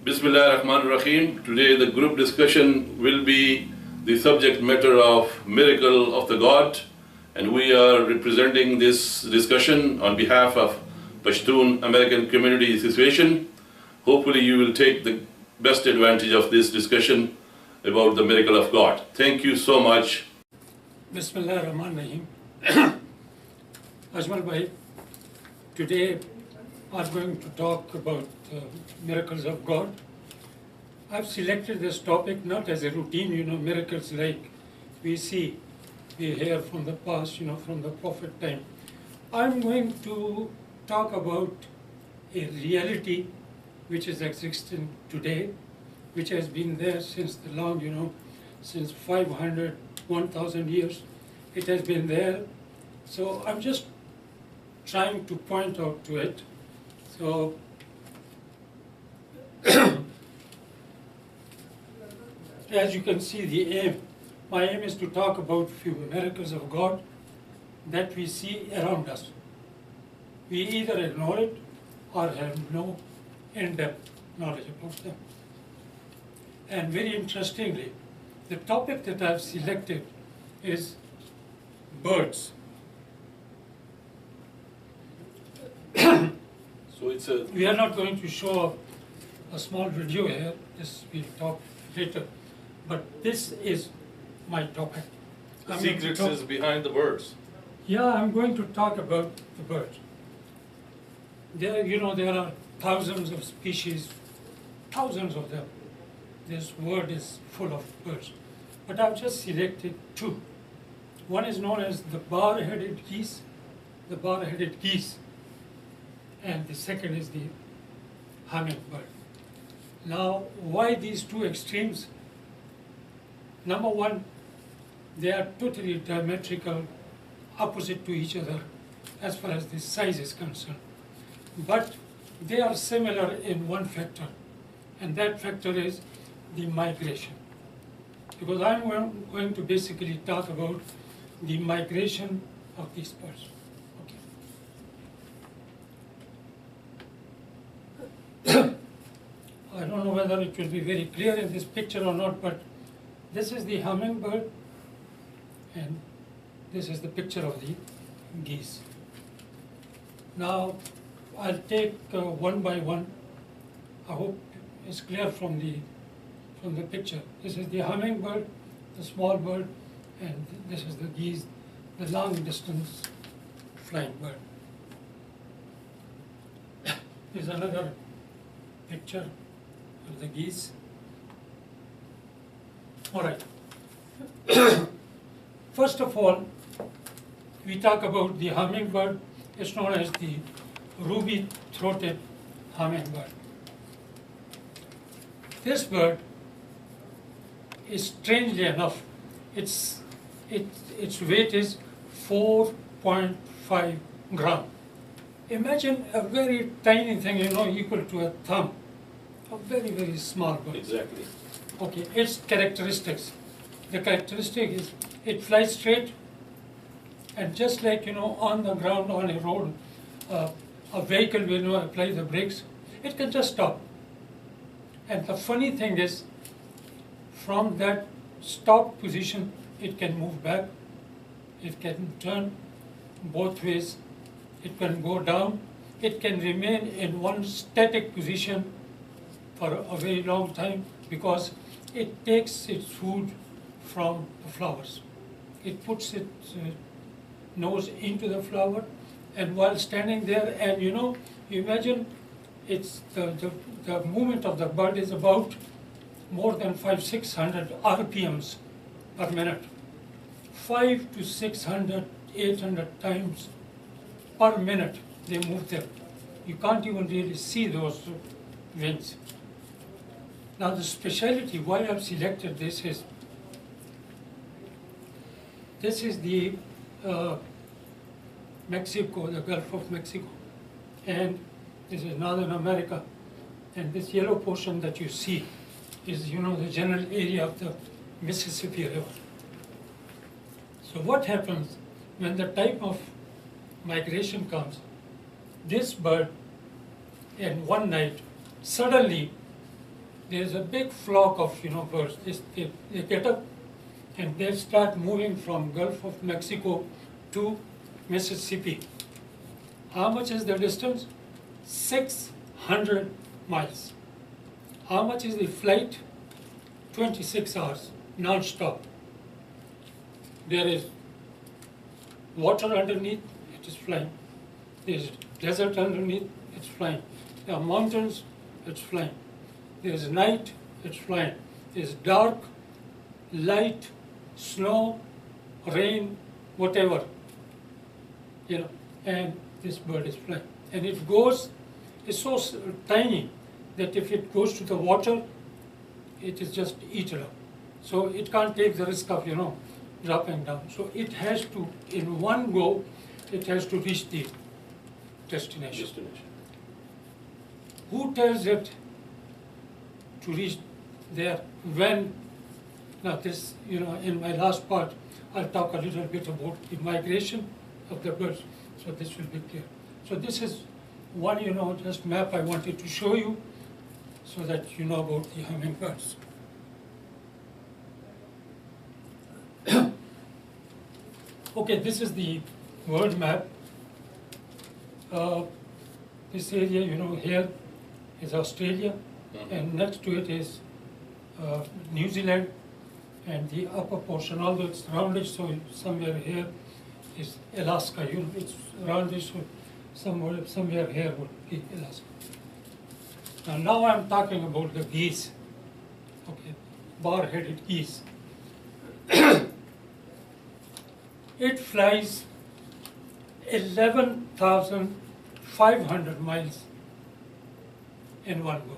Bismillah ar-Rahman ar-Rahim. Today the group discussion will be the subject matter of miracle of the God, and we are representing this discussion on behalf of Pakhtoon American Community Association. Hopefully you will take the best advantage of this discussion about the miracle of God. Thank you so much. Bismillah ar-Rahman ar-Rahim. Ajmal bhai, today I'm going to talk about miracles of God. I've selected this topic not as a routine, miracles like we hear from the past, from the Prophet time. I'm going to talk about a reality which is existing today, which has been there since the long, since 500, 1,000 years. It has been there. So I'm just trying to point out to it. So, as you can see, my aim is to talk about few miracles of God that we see around us. We either ignore it or have no in-depth knowledge about them. And very interestingly, the topic that I've selected is birds. So we are not going to show a small video here, this we'll talk later, but this is my topic. the secret is behind the birds. Yeah, I'm going to talk about the birds. There are thousands of species, thousands of them. This world is full of birds. But I've just selected two. One is known as the bar-headed geese, and the second is the hummingbird. Now, why these two extremes? Number one, they are totally diametrical, opposite to each other as far as the size is concerned. But they are similar in one factor, and that factor is the migration. Because I'm going to basically talk about the migration of these birds. I don't know whether it will be very clear in this picture or not, but this is the hummingbird and this is the picture of the geese. Now I'll take one by one. I hope it's clear from the picture. This is the hummingbird, the small bird, and this is the geese, the long distance flying bird. Here's another picture of the geese. All right. First of all, we talk about the hummingbird. It's known as the ruby-throated hummingbird. This bird is, strangely enough, its weight is 4.5 gram. Imagine a very tiny thing, equal to a thumb. A very, very small bird. Exactly. Okay, its characteristics. The characteristic is it flies straight, and just like, on the ground, on a road, a vehicle will apply the brakes, it can just stop. And the funny thing is, from that stop position, it can move back, it can turn both ways, it can go down, it can remain in one static position for a very long time because it takes its food from the flowers. It puts its nose into the flower, and while standing there, and you imagine it's the movement of the bird is about more than 500-600 RPMs per minute. 500 to 600, 800 times per minute they move there. You can't even really see those wings. Now the speciality, why I've selected this is the Mexico, the Gulf of Mexico, and this is Northern America, and this yellow portion that you see is, the general area of the Mississippi River. So what happens when the type of migration comes? This bird in one night suddenly there's a big flock of birds. They get up and they start moving from Gulf of Mexico to Mississippi. How much is the distance? 600 miles. How much is the flight? 26 hours, non-stop. There is water underneath, it is flying. There is desert underneath, it's flying. There are mountains, it's flying. There is night, it's flying. There is dark, light, snow, rain, whatever, and this bird is flying. And it goes, it's so tiny that if it goes to the water, it is just eaten up. So it can't take the risk of, dropping down. So it has to, in one go, it has to reach the destination. Who tells it to reach there when? Now this, in my last part, I'll talk a little bit about the migration of the birds, so this will be clear. So this is one, just map I wanted to show you, so that you know about the hummingbirds. Okay, this is the world map. This area, here is Australia, and next to it is New Zealand, and the upper portion, although it's rounded, so somewhere here is Alaska. It's rounded, so somewhere here would be Alaska. Now I'm talking about the geese, okay, bar-headed geese. It flies 11,500 miles in one go.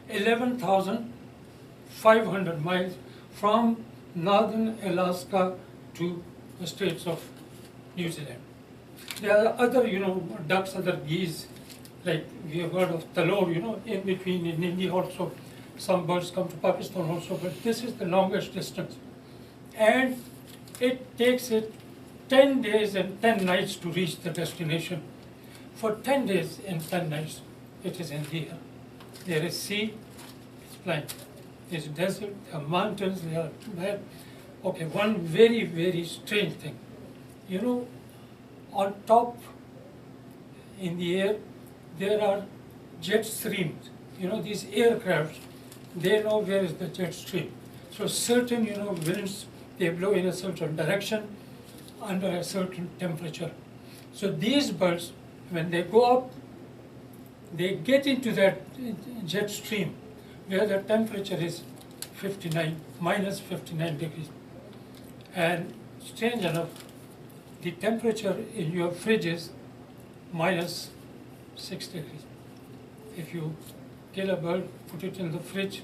11,500 miles from northern Alaska to the states of New Zealand. There are other, ducks, other geese, like we have heard of Talor, in between in India also. Some birds come to Pakistan also, but this is the longest distance. And it takes it 10 days and 10 nights to reach the destination. For 10 days and 10 nights, it is in the air. There is sea, it's flying. There's desert, there are mountains, there are there. Okay, one very, very strange thing. On top in the air, there are jet streams. These aircrafts, they know where is the jet stream. So certain, winds, they blow in a certain direction under a certain temperature. So these birds, when they go up, they get into that jet stream where the temperature is minus 59 degrees. And strange enough, the temperature in your fridge is minus 6 degrees. If you kill a bird, put it in the fridge,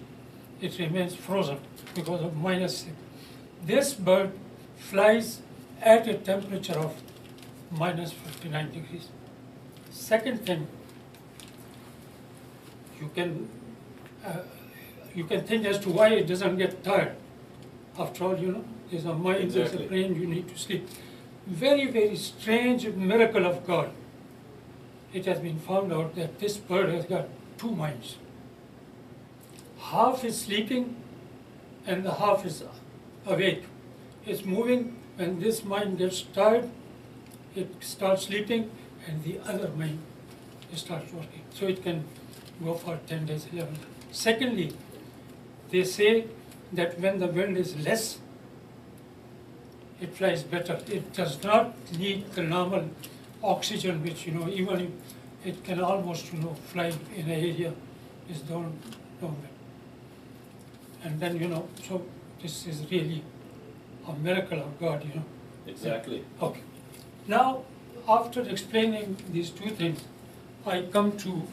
it remains frozen because of minus 6. This bird flies at a temperature of minus 59 degrees. Second thing, you can think as to why it doesn't get tired. After all, there's a mind, there's a brain, you need to sleep. Very, very strange miracle of God. It has been found out that this bird has got two minds. Half is sleeping and the half is awake. It's moving, when this mind gets tired, it starts sleeping, and the other mind starts working. So it can go for 10 days, 11 days. Secondly, they say that when the wind is less, it flies better. It does not need the normal oxygen, which, even if it can almost, fly in an area is down. And then, so this is really a miracle of God, Exactly. Okay. Now, after explaining these two things, I come to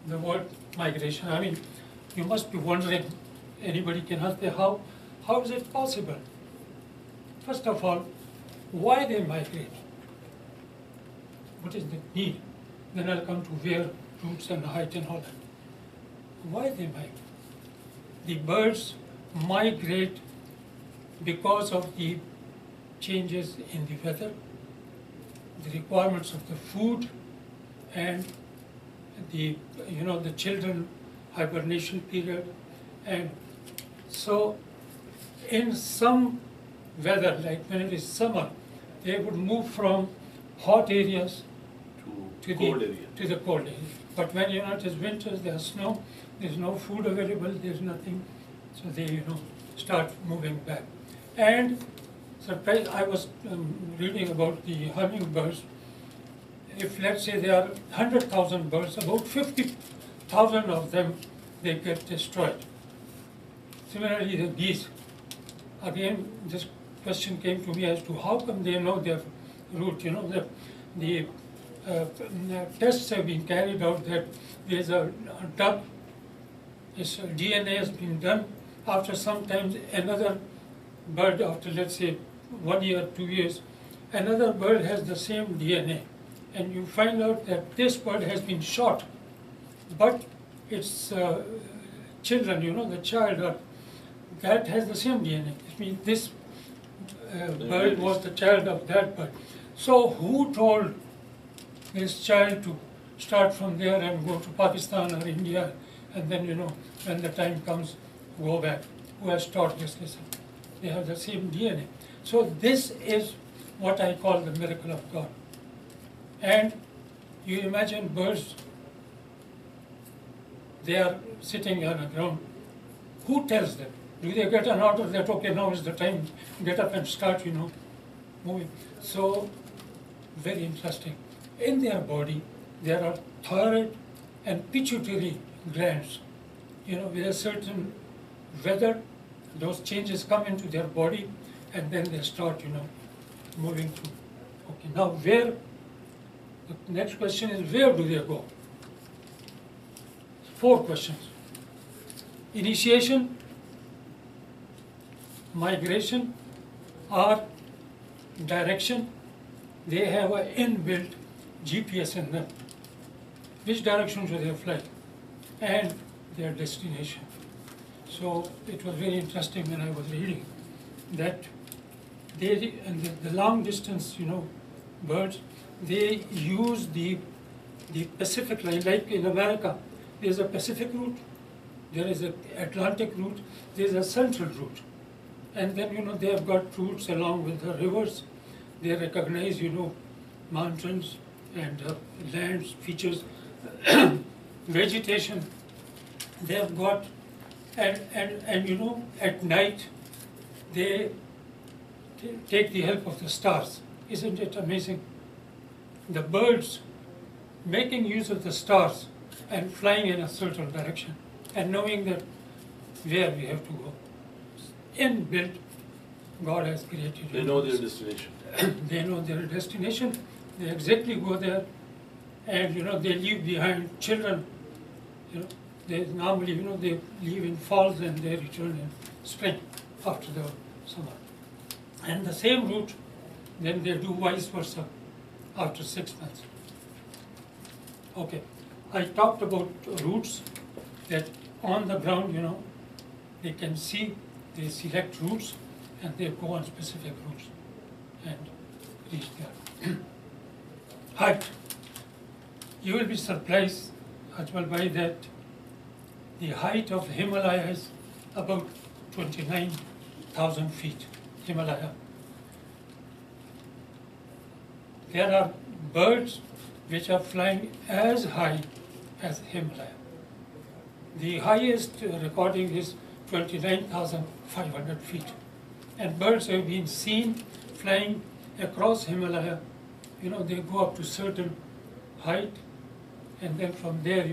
the word migration. I mean, you must be wondering, anybody can ask, how is it possible? First of all, why they migrate? What is the need? Then I'll come to where, roots and height and all that. Why they migrate? The birds migrate because of the changes in the weather, the requirements of the food, and the, the children hibernation period. And so in some weather, like when it is summer, they would move from hot areas To cold area. to the cold area. But when it is winters, there's snow, there's no food available, there's nothing, so they start moving back. And surprise, I was reading about the hummingbirds. If let's say there are 100,000 birds, about 50,000 of them they get destroyed. Similarly, the geese. Again, this question came to me as to how come they know their route. The tests have been carried out that there's a duck, its DNA has been done. After some time, another bird, after let's say 1 year, 2 years, another bird has the same DNA. And you find out that this bird has been shot, but its children, the child, that has the same DNA. It means this bird was the child of that bird. So who told this child to start from there and go to Pakistan or India, and then, when the time comes, go back? Who has taught this lesson? They have the same DNA. So this is what I call the miracle of God. And you imagine birds, they are sitting on the ground. Who tells them? Do they get an order that, okay, now is the time, get up and start, moving? So, very interesting. In their body, there are thyroid and pituitary glands. With a certain weather, those changes come into their body, and then they start, moving through. Okay, now the next question is, where do they go? 4 questions. Initiation, migration, or direction. They have an inbuilt GPS in them. Which direction should they fly? And their destination. So it was very interesting when I was reading that the long distance, birds, they use the Pacific line. Like in America, there's a Pacific route, there is an Atlantic route, there's a central route. And then, they have got routes along with the rivers. They recognize, mountains and lands, features, vegetation. They have got, and at night, they take the help of the stars. Isn't it amazing? The birds making use of the stars and flying in a certain direction and knowing that where we have to go. Inbuilt, God has created. They know their destination. They know their destination. They exactly go there, and they leave behind children. They normally they leave in fall and they return in spring after the summer. And the same route, then they do vice versa after 6 months. Okay, I talked about routes that on the ground, they can see. They select routes and they go on specific routes and reach there. Height. You will be surprised, Ajmal, by that the height of the Himalaya is about 29,000 feet, Himalaya. There are birds which are flying as high as Himalaya. The highest recording is 29,500 feet. And birds have been seen flying across Himalaya. They go up to certain height, and then from there,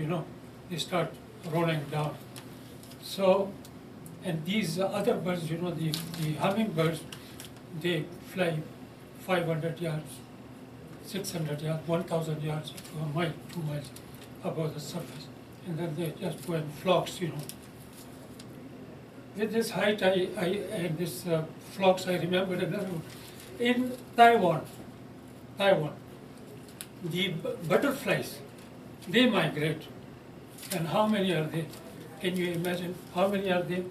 they start rolling down. So, and these other birds, the hummingbirds, they fly 500 yards, 600 yards, 1,000 yards to a mile, 2 miles above the surface. And then they just go in flocks, With this height and this flocks, I remembered another one. In Taiwan, the butterflies, they migrate. And how many are they? Can you imagine how many are they?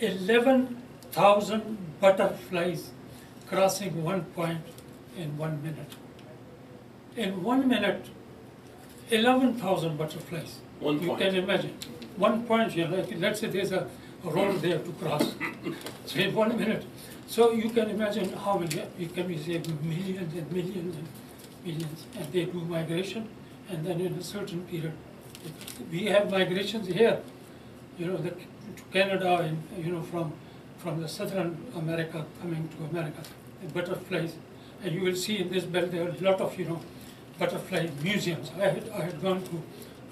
11,000 butterflies crossing one point in 1 minute. In 1 minute, 11,000 butterflies. 1 You point. can imagine. 1 point here, like let's say there's a road there to cross. So in 1 minute. So you can imagine how we can be say millions and millions and millions, and they do migration, and then in a certain period, we have migrations here, to Canada and from the Southern America coming to America, the butterflies, and you will see in this belt there are a lot of butterfly museums. I had gone to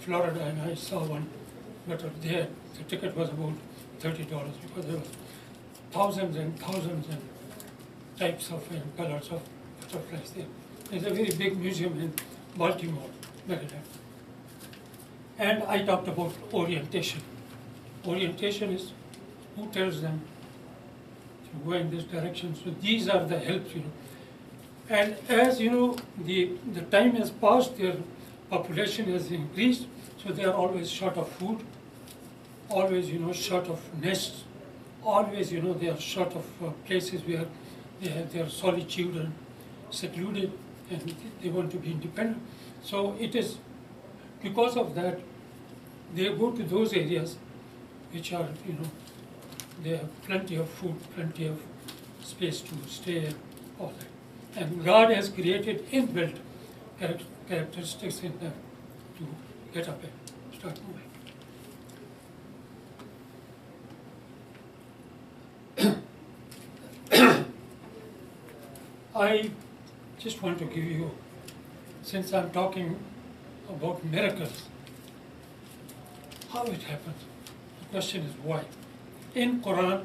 Florida and I saw one, but there the ticket was about $30 because there were thousands and thousands and types of and colors of butterflies there. There's a very big museum in Baltimore, Maryland. And I talked about orientation. Orientation is who tells them to go in this direction. So these are the helps, And as the time has passed, their population has increased, so they are always short of food, always short of nests, always they are short of places where they have their solitude and secluded, and they want to be independent. So it is because of that they go to those areas which are they have plenty of food, plenty of space to stay, all that. And God has created inbuilt characteristics in them to get up and start moving. I just want to give you, since I'm talking about miracles, how it happens. The question is why. In Quran,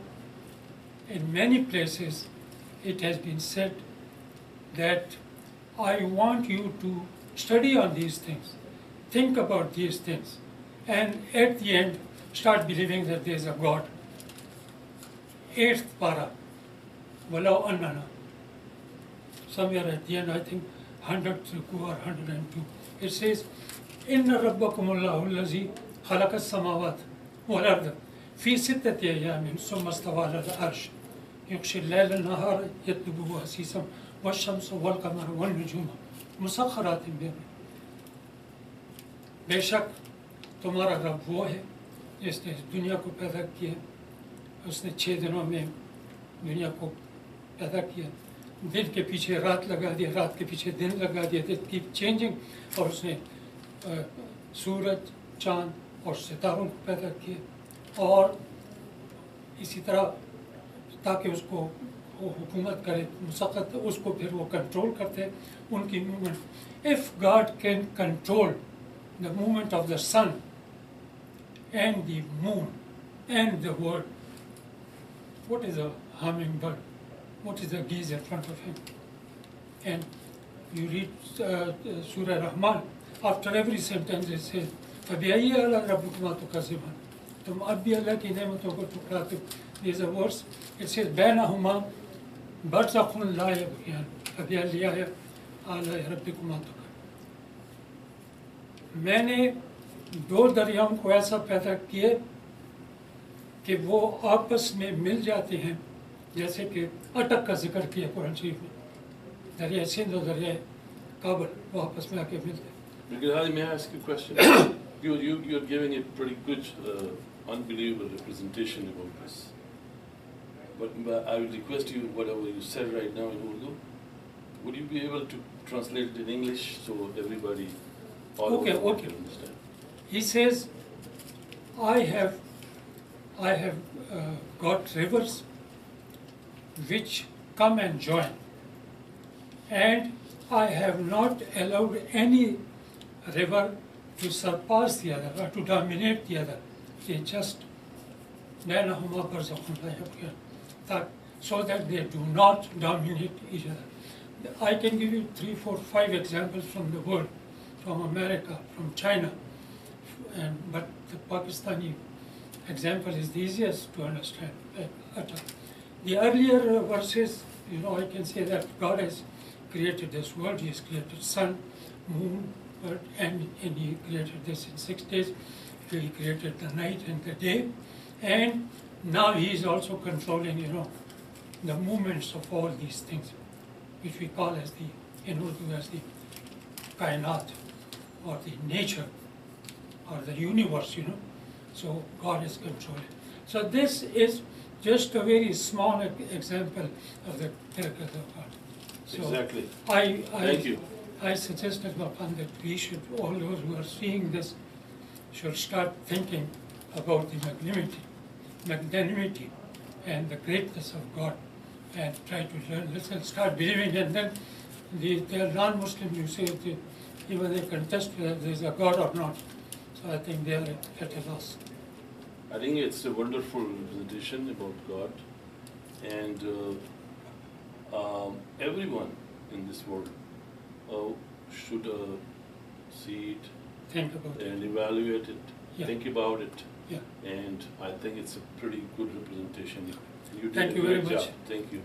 in many places, it has been said that I want you to study on these things, think about these things, and at the end, start believing that there is a God. 8th para, walau annana. Somewhere at the end, I think 102 or 102, it says, Inna rabbakumullahu allazi khalaqa as-samawat wal arda fi sittati ayamin summa istawa ala al-arsh yughshi al-layla an-nahara yatlubuhu hasisan wash-shamsa wal-qamara wan-nujuma musakhkharatin bi-amrihi. बेशक तुम्हारा रब वो है जिसने इस दुनिया को पैदा किया, उसने 6 दिनों में दुनिया को पैदा किया, दिन के पीछे रात लगा दिया, रात के पीछे दिन लगा दिया, they keep changing, और उसने सूरज, चाँद और सितारों को पैदा किया, और इसी तरह ताकि उसको वो हुकूमत करे, मुसक्कत उसको फिर वो कंट्रोल करते हैं उनकी movement. If God can control the movement of the sun and the moon and the world, what is a hummingbird? What is a geese in front of him? And you read Surah Rahman, after every sentence it says, فَبِأَيِّ آلَاءِ رَبِّكُمَا تُكَذِّبَانِ. तुम अब भी अल्लाह की नेमतों को ठुकराते हो. There is a verse, it says, بَيْنَهُمَا بَرْزَخٌ لَا يَبْغِيَانِ فَبِأَيِّ آلَاءِ رَبِّكُمَا تُكَذِّبَانِ. मैंने 2 दरियाओं को ऐसा पैदा किए कि वो आपस में मिल जाते हैं, जैसे कि अटक का जिक्र किया कुरान शरीफ में, दरिया सिंध और दरिया काबल वो आपस में आके मिलते हैं. Hadi, may I ask you a question? You're giving a pretty good, unbelievable representation about this. But I will request you, whatever you said right now in Urdu, would you be able to translate it in English so everybody all Okay. can understand? He says, I have got rivers which come and join, and I have not allowed any river to surpass the other or to dominate the other. They just so that they do not dominate each other. I can give you 3, 4, 5 examples from the world, from America, from China, but the Pakistani example is the easiest to understand. The earlier verses, I can say that God has created this world. He has created sun, moon, earth, and He created this in 6 days. He created the night and the day, and now He is also controlling, the movements of all these things, which we call as in Urdu as the kainat, or the nature or the universe, you know. So God is controlling. So this is just a very small example of the miracles of God. So Exactly. Thank you. I suggested upon that we should, all those who are seeing this, should start thinking about the magnanimity and the greatness of God, and try to learn, listen, start believing, and then the non-Muslim, you say, even they contest whether there is a God or not. So I think they are at a loss. I think it's a wonderful representation about God, and everyone in this world should see it, Think about it. and evaluate it, Yeah. think about it, Yeah. and I think it's a pretty good representation. You did Thank a you great very much. job. Thank you.